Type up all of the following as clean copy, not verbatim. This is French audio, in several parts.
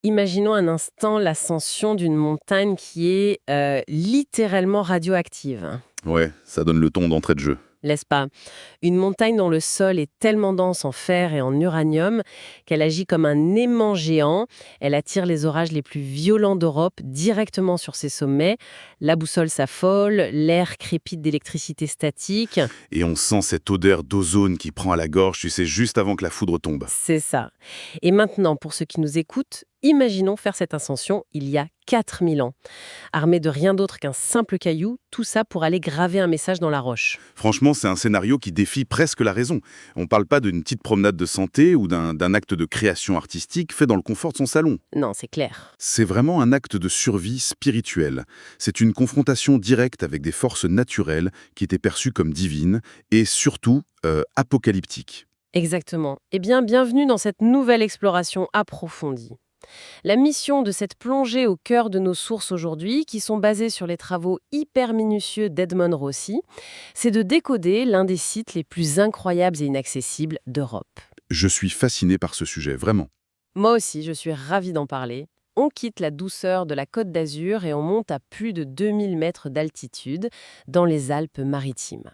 Imaginons un instant l'ascension d'une montagne qui est littéralement radioactive. Ouais, ça donne le ton d'entrée de jeu. N'est-ce pas? Une montagne dont le sol est tellement dense en fer et en uranium qu'elle agit comme un aimant géant. Elle attire les orages les plus violents d'Europe directement sur ses sommets. La boussole s'affole, l'air crépite d'électricité statique. Et on sent cette odeur d'ozone qui prend à la gorge, tu sais, juste avant que la foudre tombe. C'est ça. Et maintenant, pour ceux qui nous écoutent, imaginons faire cette ascension il y a 4000 ans. Armé de rien d'autre qu'un simple caillou, tout ça pour aller graver un message dans la roche. Franchement, c'est un scénario qui défie presque la raison. On parle pas d'une petite promenade de santé ou d'un acte de création artistique fait dans le confort de son salon. Non, c'est clair. C'est vraiment un acte de survie spirituelle. C'est une confrontation directe avec des forces naturelles qui étaient perçues comme divines et surtout apocalyptiques. Exactement. Eh bien, bienvenue dans cette nouvelle exploration approfondie. La mission de cette plongée au cœur de nos sources aujourd'hui, qui sont basées sur les travaux hyper minutieux d'Edmond Rossi, c'est de décoder l'un des sites les plus incroyables et inaccessibles d'Europe. Je suis fasciné par ce sujet, vraiment. Moi aussi, je suis ravie d'en parler. On quitte la douceur de la Côte d'Azur et on monte à plus de 2000 mètres d'altitude dans les Alpes-Maritimes.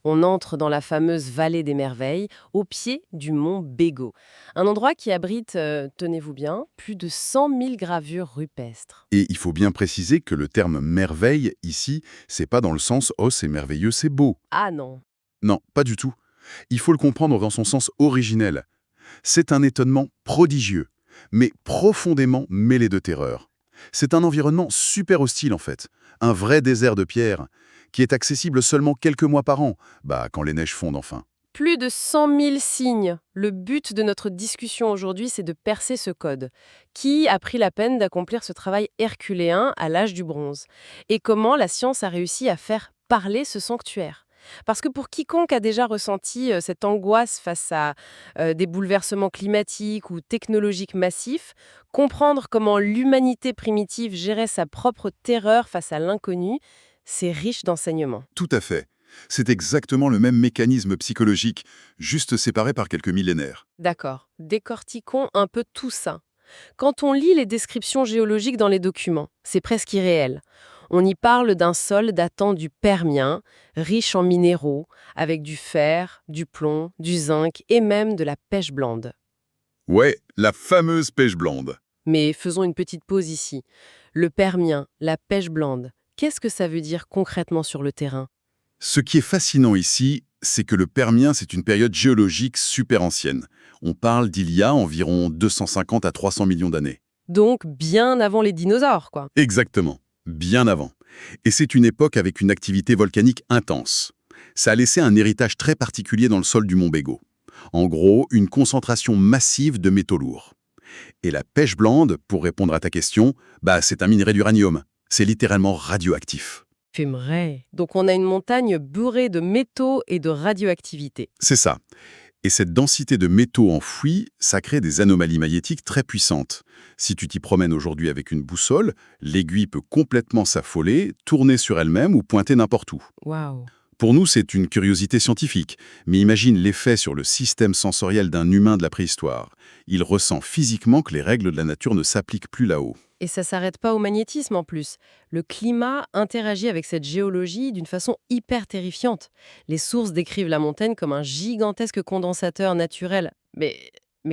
On entre dans la fameuse vallée des merveilles, au pied du mont Bégaud. Un endroit qui abrite, tenez-vous bien, plus de 100 000 gravures rupestres. Et il faut bien préciser que le terme merveille, ici, c'est pas dans le sens « oh, c'est merveilleux, c'est beau ». Ah non. Non, pas du tout. Il faut le comprendre dans son sens originel. C'est un étonnement prodigieux, mais profondément mêlé de terreur. C'est un environnement super hostile en fait, un vrai désert de pierre, qui est accessible seulement quelques mois par an, quand les neiges fondent enfin. Plus de 100 000 signes. Le but de notre discussion aujourd'hui, c'est de percer ce code. Qui a pris la peine d'accomplir ce travail herculéen à l'âge du bronze? Et comment la science a réussi à faire parler ce sanctuaire? Parce que pour quiconque a déjà ressenti cette angoisse face à des bouleversements climatiques ou technologiques massifs, comprendre comment l'humanité primitive gérait sa propre terreur face à l'inconnu, c'est riche d'enseignements. Tout à fait. C'est exactement le même mécanisme psychologique, juste séparé par quelques millénaires. D'accord, décortiquons un peu tout ça. Quand on lit les descriptions géologiques dans les documents, c'est presque irréel. On y parle d'un sol datant du Permien, riche en minéraux, avec du fer, du plomb, du zinc et même de la pêche blande. Ouais, la fameuse pêche blande. Mais faisons une petite pause ici. Le Permien, la pêche blande, qu'est-ce que ça veut dire concrètement sur le terrain? Ce qui est fascinant ici, c'est que le Permien, c'est une période géologique super ancienne. On parle d'il y a environ 250 à 300 millions d'années. Donc bien avant les dinosaures, quoi. Exactement, bien avant. Et c'est une époque avec une activité volcanique intense. Ça a laissé un héritage très particulier dans le sol du mont Bégaud. En gros, une concentration massive de métaux lourds. Et la pêche blande, pour répondre à ta question, c'est un minerai d'uranium. C'est littéralement radioactif. Fumerait. Donc on a une montagne bourrée de métaux et de radioactivité. C'est ça. Et cette densité de métaux enfouis, ça crée des anomalies magnétiques très puissantes. Si tu t'y promènes aujourd'hui avec une boussole, l'aiguille peut complètement s'affoler, tourner sur elle-même ou pointer n'importe où. Waouh. Pour nous, c'est une curiosité scientifique, mais imagine l'effet sur le système sensoriel d'un humain de la préhistoire. Il ressent physiquement que les règles de la nature ne s'appliquent plus là-haut. Et ça s'arrête pas au magnétisme en plus. Le climat interagit avec cette géologie d'une façon hyper terrifiante. Les sources décrivent la montagne comme un gigantesque condensateur naturel. Mais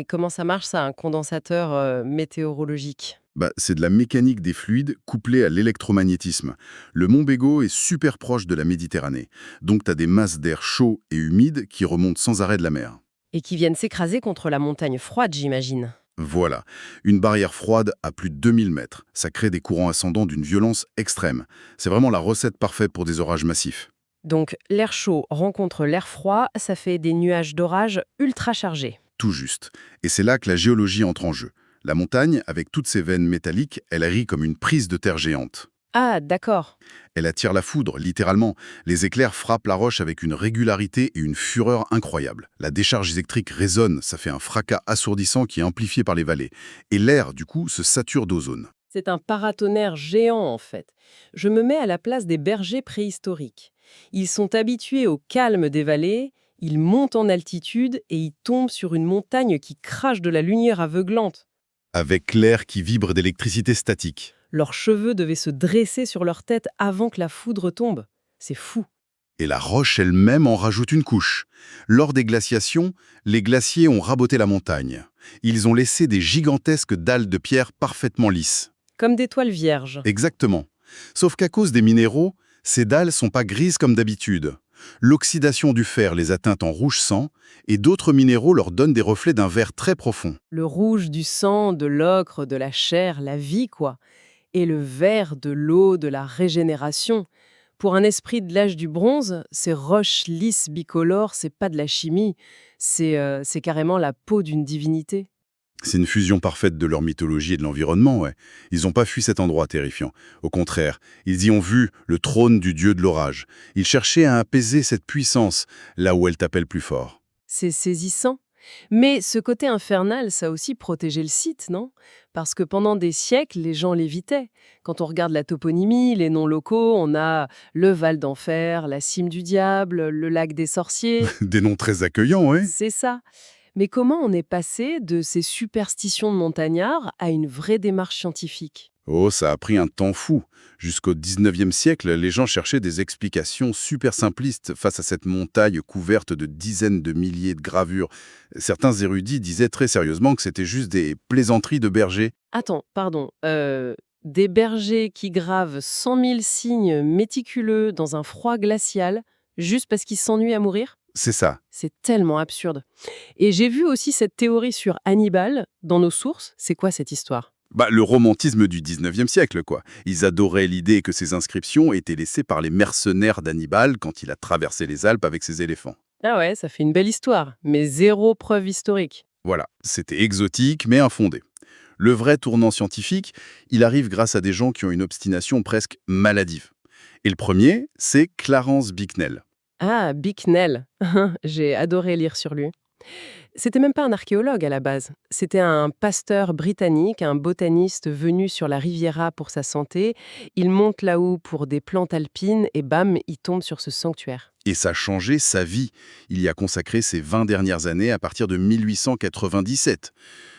comment ça marche ça, un condensateur météorologique? C'est de la mécanique des fluides couplée à l'électromagnétisme. Le mont Bégaud est super proche de la Méditerranée, donc tu as des masses d'air chaud et humide qui remontent sans arrêt de la mer. Et qui viennent s'écraser contre la montagne froide, j'imagine. Voilà, une barrière froide à plus de 2000 mètres. Ça crée des courants ascendants d'une violence extrême. C'est vraiment la recette parfaite pour des orages massifs. Donc l'air chaud rencontre l'air froid, ça fait des nuages d'orage ultra chargés. Tout juste. Et c'est là que la géologie entre en jeu. La montagne, avec toutes ses veines métalliques, elle rit comme une prise de terre géante. Ah, d'accord. Elle attire la foudre, littéralement. Les éclairs frappent la roche avec une régularité et une fureur incroyables. La décharge électrique résonne, ça fait un fracas assourdissant qui est amplifié par les vallées. Et l'air, du coup, se sature d'ozone. C'est un paratonnerre géant, en fait. Je me mets à la place des bergers préhistoriques. Ils sont habitués au calme des vallées, ils montent en altitude et ils tombent sur une montagne qui crache de la lumière aveuglante. avec l'air qui vibre d'électricité statique. Leurs cheveux devaient se dresser sur leur tête avant que la foudre tombe. C'est fou. Et la roche elle-même en rajoute une couche. Lors des glaciations, les glaciers ont raboté la montagne. Ils ont laissé des gigantesques dalles de pierre parfaitement lisses. Comme des toiles vierges. Exactement. Sauf qu'à cause des minéraux, ces dalles sont pas grises comme d'habitude. L'oxydation du fer les a teintes en rouge sang et d'autres minéraux leur donnent des reflets d'un vert très profond. Le rouge du sang, de l'ocre, de la chair, la vie, quoi. Et le vert de l'eau, de la régénération. Pour un esprit de l'âge du bronze, ces roches lisses bicolores, c'est pas de la chimie, c'est carrément la peau d'une divinité. C'est une fusion parfaite de leur mythologie et de l'environnement, ouais. Ils n'ont pas fui cet endroit terrifiant. Au contraire, ils y ont vu le trône du dieu de l'orage. Ils cherchaient à apaiser cette puissance, là où elle t'appelle plus fort. C'est saisissant. Mais ce côté infernal, ça a aussi protégé le site, non? Parce que pendant des siècles, les gens l'évitaient. Quand on regarde la toponymie, les noms locaux, on a le Val d'Enfer, la Cime du Diable, le Lac des Sorciers. Des noms très accueillants, ouais. C'est ça. Mais comment on est passé de ces superstitions de montagnards à une vraie démarche scientifique? Oh, ça a pris un temps fou. Jusqu'au 19e siècle, les gens cherchaient des explications super simplistes face à cette montagne couverte de dizaines de milliers de gravures. Certains érudits disaient très sérieusement que c'était juste des plaisanteries de bergers. Attends, pardon. Des bergers qui gravent 100 000 signes méticuleux dans un froid glacial, juste parce qu'ils s'ennuient à mourir? C'est ça. C'est tellement absurde. Et j'ai vu aussi cette théorie sur Hannibal dans nos sources. C'est quoi cette histoire? Le romantisme du 19e siècle, quoi. Ils adoraient l'idée que ces inscriptions étaient laissées par les mercenaires d'Hannibal quand il a traversé les Alpes avec ses éléphants. Ah ouais, ça fait une belle histoire, mais zéro preuve historique. Voilà, c'était exotique mais infondé. Le vrai tournant scientifique, il arrive grâce à des gens qui ont une obstination presque maladive. Et le premier, c'est Clarence Bicknell. Ah, Bicknell. J'ai adoré lire sur lui. C'était même pas un archéologue à la base. C'était un pasteur britannique, un botaniste venu sur la Riviera pour sa santé. Il monte là-haut pour des plantes alpines et bam, il tombe sur ce sanctuaire. Et ça a changé sa vie. Il y a consacré ses 20 dernières années à partir de 1897.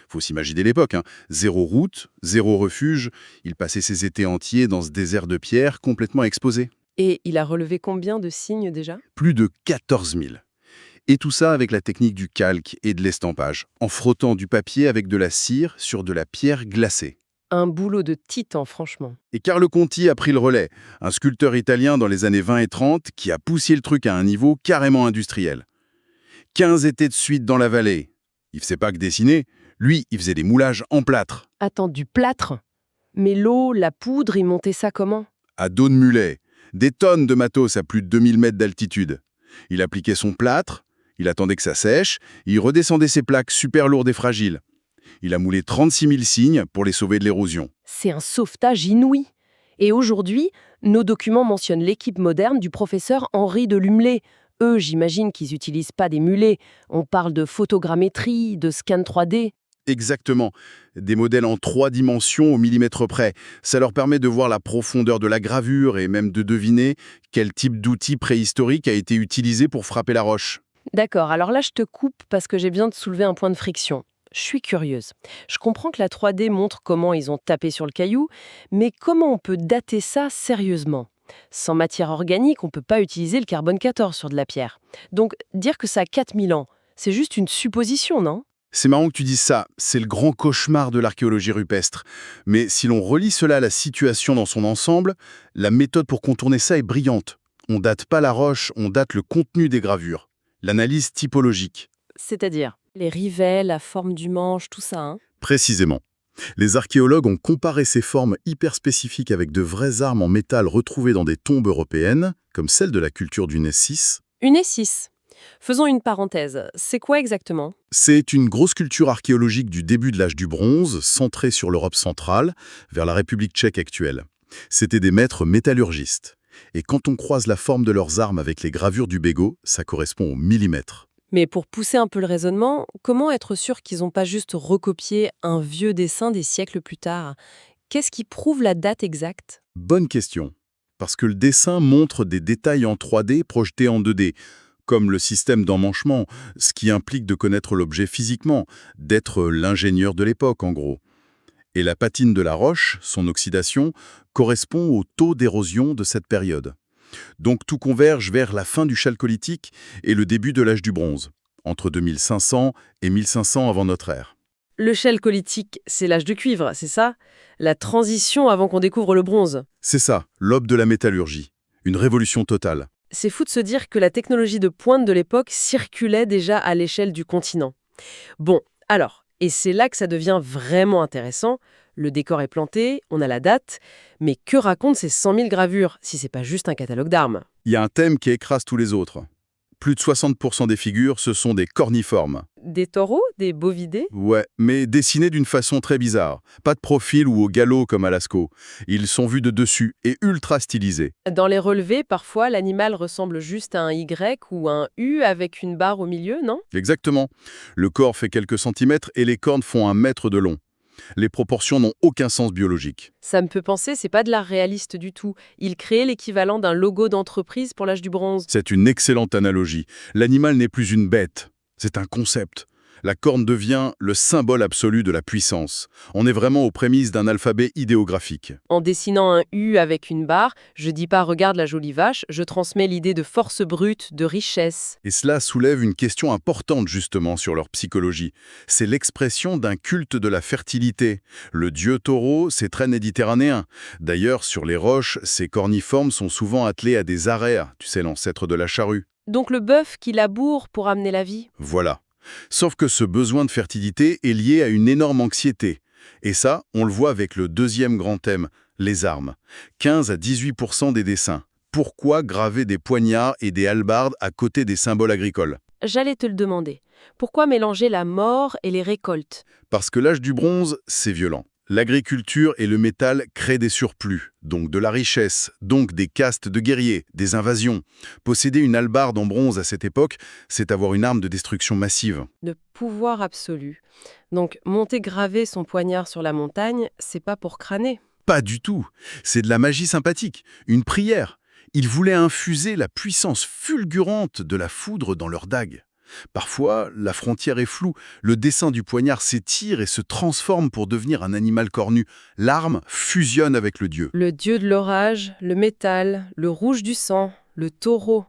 Faut s'imaginer l'époque, hein. Zéro route, zéro refuge. Il passait ses étés entiers dans ce désert de pierre complètement exposé. Et il a relevé combien de signes déjà? Plus de 14 000. Et tout ça avec la technique du calque et de l'estampage, en frottant du papier avec de la cire sur de la pierre glacée. Un boulot de titan, franchement. Et Carlo Conti a pris le relais, un sculpteur italien dans les années 20 et 30 qui a poussé le truc à un niveau carrément industriel. 15 étés de suite dans la vallée. Il faisait pas que dessiner, lui, il faisait des moulages en plâtre, Attends, du plâtre? Mais l'eau, la poudre, il montait ça comment? à dos de mulet, des tonnes de matos à plus de 2000 mètres d'altitude. Il appliquait son plâtre, il attendait que ça sèche, il redescendait ses plaques super lourdes et fragiles. Il a moulé 36 000 signes pour les sauver de l'érosion. C'est un sauvetage inouï. Et aujourd'hui, nos documents mentionnent l'équipe moderne du professeur Henri de Lumley. Eux, j'imagine qu'ils n'utilisent pas des mulets. On parle de photogrammétrie, de scan 3D. Exactement. Des modèles en 3 dimensions au millimètre près. Ça leur permet de voir la profondeur de la gravure et même de deviner quel type d'outil préhistorique a été utilisé pour frapper la roche. D'accord, alors là, je te coupe parce que j'ai besoin de soulever un point de friction. Je suis curieuse. Je comprends que la 3D montre comment ils ont tapé sur le caillou, mais comment on peut dater ça sérieusement? Sans matière organique, on ne peut pas utiliser le carbone 14 sur de la pierre. Donc, dire que ça a 4000 ans, c'est juste une supposition, non? C'est marrant que tu dises ça, c'est le grand cauchemar de l'archéologie rupestre. Mais si l'on relie cela à la situation dans son ensemble, la méthode pour contourner ça est brillante. On date pas la roche, on date le contenu des gravures. L'analyse typologique. C'est-à-dire les rivets, la forme du manche, tout ça, hein? Précisément. Les archéologues ont comparé ces formes hyper spécifiques avec de vraies armes en métal retrouvées dans des tombes européennes, comme celle de la culture du Nessis. Une S6. Faisons une parenthèse. C'est quoi exactement? C'est une grosse culture archéologique du début de l'âge du bronze, centrée sur l'Europe centrale, vers la République tchèque actuelle. C'étaient des maîtres métallurgistes. Et quand on croise la forme de leurs armes avec les gravures du bégot, ça correspond au millimètre. Mais pour pousser un peu le raisonnement, comment être sûr qu'ils n'ont pas juste recopié un vieux dessin des siècles plus tard? Qu'est-ce qui prouve la date exacte? Bonne question. Parce que le dessin montre des détails en 3D projetés en 2D, comme le système d'emmanchement, ce qui implique de connaître l'objet physiquement, d'être l'ingénieur de l'époque en gros. Et la patine de la roche, son oxydation, correspond au taux d'érosion de cette période. Donc tout converge vers la fin du chalcolithique et le début de l'âge du bronze, entre 2500 et 1500 avant notre ère. Le chalcolithique, c'est l'âge de cuivre, c'est ça? La transition avant qu'on découvre le bronze. C'est ça, l'aube de la métallurgie. Une révolution totale. C'est fou de se dire que la technologie de pointe de l'époque circulait déjà à l'échelle du continent. Bon, alors, et c'est là que ça devient vraiment intéressant. Le décor est planté, on a la date, mais que racontent ces 100 000 gravures, si c'est pas juste un catalogue d'armes? Il y a un thème qui écrase tous les autres. Plus de 60% des figures, ce sont des corniformes. Des taureaux? Des bovidés? Ouais, mais dessinés d'une façon très bizarre. Pas de profil ou au galop comme à Lascaux. Ils sont vus de dessus et ultra stylisés. Dans les relevés, parfois, l'animal ressemble juste à un Y ou un U avec une barre au milieu, non? Exactement. Le corps fait quelques centimètres et les cornes font 1 mètre de long. Les proportions n'ont aucun sens biologique. Ça me peut penser, c'est pas de l'art réaliste du tout. Il crée l'équivalent d'un logo d'entreprise pour l'âge du bronze. C'est une excellente analogie. L'animal n'est plus une bête, c'est un concept. La corne devient le symbole absolu de la puissance. On est vraiment aux prémices d'un alphabet idéographique. En dessinant un U avec une barre, je dis pas regarde la jolie vache, je transmets l'idée de force brute, de richesse. Et cela soulève une question importante justement sur leur psychologie. C'est l'expression d'un culte de la fertilité. Le dieu taureau, c'est très méditerranéen. D'ailleurs, sur les roches, ces corniformes sont souvent attelés à des arères, tu sais, l'ancêtre de la charrue. Donc le bœuf qui laboure pour amener la vie. Voilà. Sauf que ce besoin de fertilité est lié à une énorme anxiété. Et ça, on le voit avec le deuxième grand thème, les armes. 15 à 18% des dessins. Pourquoi graver des poignards et des hallebardes à côté des symboles agricoles? J'allais te le demander. Pourquoi mélanger la mort et les récoltes? Parce que l'âge du bronze, c'est violent. L'agriculture et le métal créent des surplus, donc de la richesse, donc des castes de guerriers, des invasions. Posséder une hallebarde en bronze à cette époque, c'est avoir une arme de destruction massive. De pouvoir absolu. Donc monter graver son poignard sur la montagne, c'est pas pour crâner. Pas du tout. C'est de la magie sympathique, une prière. Ils voulaient infuser la puissance fulgurante de la foudre dans leurs dagues. Parfois, la frontière est floue, le dessin du poignard s'étire et se transforme pour devenir un animal cornu. L'arme fusionne avec le dieu. Le dieu de l'orage, le métal, le rouge du sang, le taureau.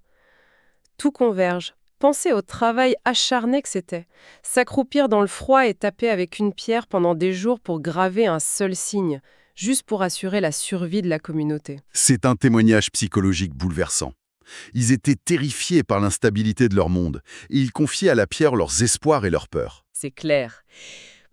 Tout converge. Pensez au travail acharné que c'était. S'accroupir dans le froid et taper avec une pierre pendant des jours pour graver un seul signe, juste pour assurer la survie de la communauté. C'est un témoignage psychologique bouleversant. Ils étaient terrifiés par l'instabilité de leur monde, et ils confiaient à la pierre leurs espoirs et leurs peurs. C'est clair.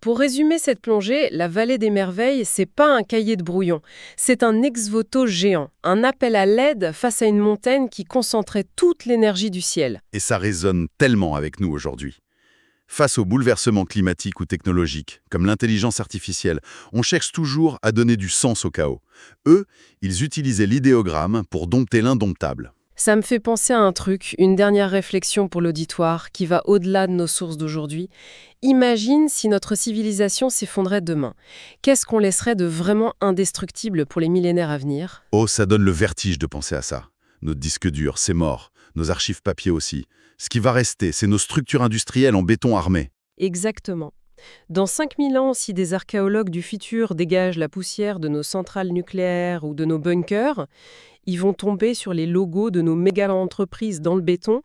Pour résumer cette plongée, la vallée des merveilles, c'est pas un cahier de brouillon. C'est un ex-voto géant, un appel à l'aide face à une montagne qui concentrait toute l'énergie du ciel. Et ça résonne tellement avec nous aujourd'hui. Face aux bouleversements climatiques ou technologiques, comme l'intelligence artificielle, on cherche toujours à donner du sens au chaos. Eux, ils utilisaient l'idéogramme pour dompter l'indomptable. Ça me fait penser à un truc, une dernière réflexion pour l'auditoire qui va au-delà de nos sources d'aujourd'hui. Imagine si notre civilisation s'effondrait demain. Qu'est-ce qu'on laisserait de vraiment indestructible pour les millénaires à venir? Oh, ça donne le vertige de penser à ça. Notre disque dur, c'est mort. Nos archives papier aussi. Ce qui va rester, c'est nos structures industrielles en béton armé. Exactement. Dans 5000 ans, si des archéologues du futur dégagent la poussière de nos centrales nucléaires ou de nos bunkers, ils vont tomber sur les logos de nos méga-entreprises dans le béton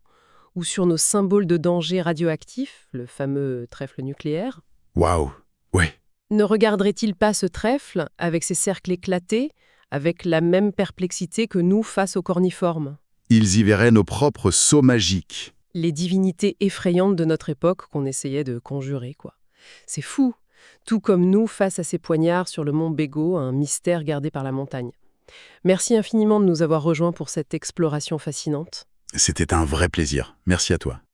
ou sur nos symboles de danger radioactif, le fameux trèfle nucléaire. Waouh, ouais. Ne regarderait-il pas ce trèfle, avec ses cercles éclatés, avec la même perplexité que nous face aux corniformes? Ils y verraient nos propres sceaux magiques. Les divinités effrayantes de notre époque qu'on essayait de conjurer, quoi. C'est fou, tout comme nous face à ces poignards sur le mont Bégo, un mystère gardé par la montagne. Merci infiniment de nous avoir rejoints pour cette exploration fascinante. C'était un vrai plaisir. Merci à toi.